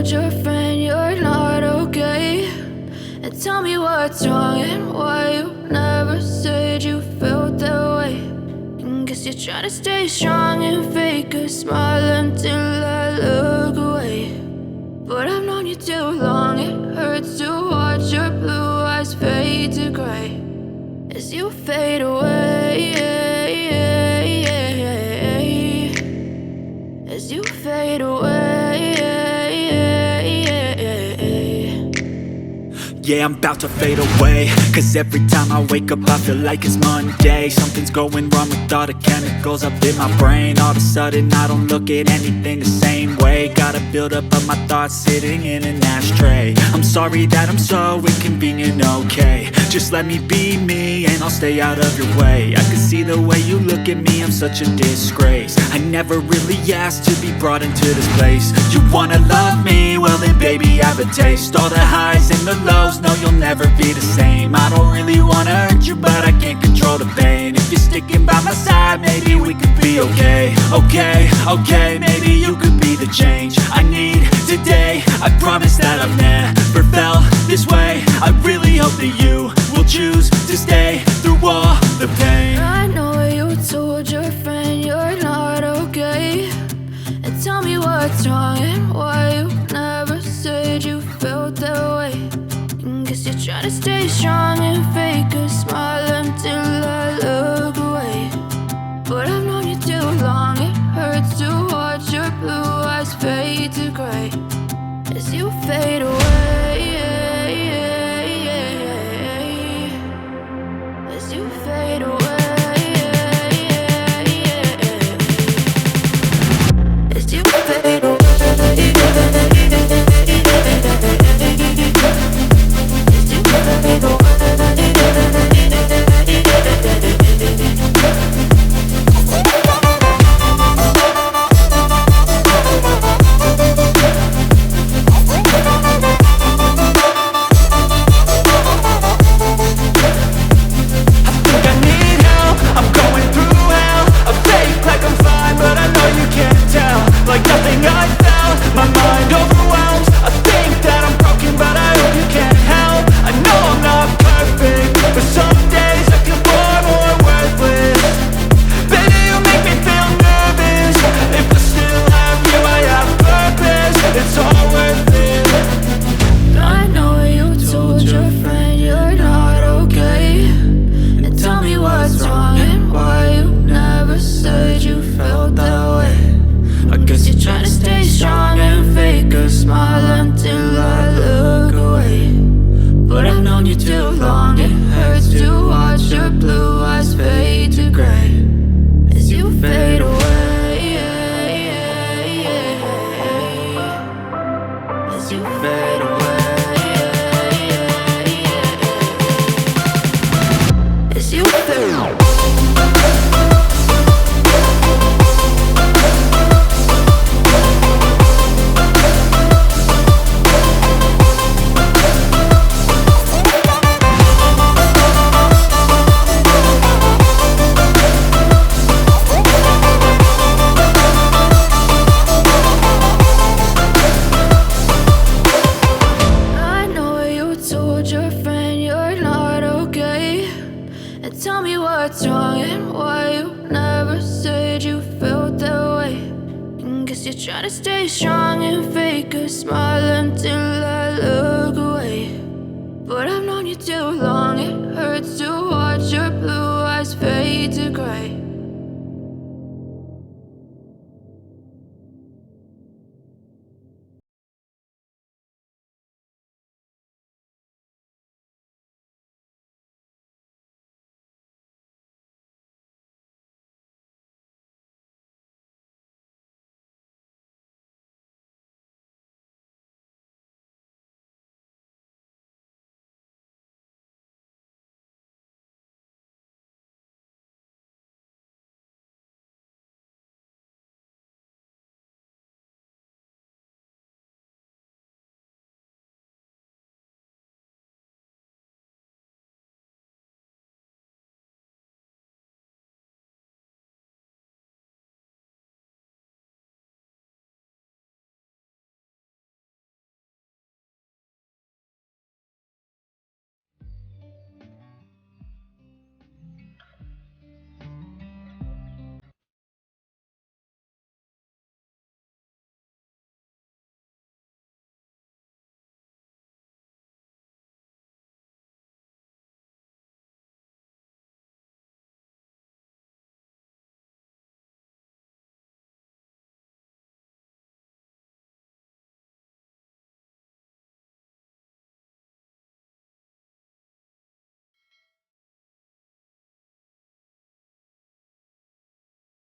told your friend you're not okay, and tell me what's wrong and why you never said you felt that way. And guess you're trying to stay strong and fake a smile until I look away. But I've known you too long, it hurts to watch your blue eyes fade to gray as you fade away, as you fade away. Yeah, I'm about to fade away, cause every time I wake up I feel like it's Monday. Something's going wrong with all the chemicals up in my brain. All of a sudden I don't look at anything the same way. Gotta build up of my thoughts sitting in an ashtray. I'm sorry that I'm so inconvenient, okay. Just let me be me and I'll stay out of your way. I can see the way you look at me, I'm such a disgrace. I never really asked to be brought into this place. You wanna love me? Well then baby have a taste. All the highs and the lows, no you'll never be the same. I don't really wanna hurt you but I can't control the pain. If you're sticking by my side maybe we could be okay. Okay, maybe you could be the change I need today. I promise that I've never felt this way. I really hope that you will choose to stay through all the pain. I know you told your friend you're not okay, and tell me what's wrong and why you never said you felt that way. And guess you're trying to stay strong and fake a smile until I look away. But I've known you too long, it hurts to watch your blue eyes fade to gray as you fade away, as you fade away, as you fade away. Like nothing I felt, my mind overwhelmed. I think that I'm broken but I hope you can't help. I know I'm not perfect, but some days I feel far more worthless. Baby, you make me feel nervous. If I still have you, I have purpose. It's all worth it. I know you told your friend you're not okay, and tell me what's wrong and why you never said you felt that way. I guess you're trying to stay strong and fake a smile until I look away. But I've known you too long, it hurts to watch your blue eyes fade to gray as you fade away, as you fade away, as you fade away. Your friend you're not okay, and tell me what's wrong and why you never said you felt that way. And guess you're trying to stay strong and fake a smile until I look away. But I've known you too long, it hurts to watch your blue eyes fade to gray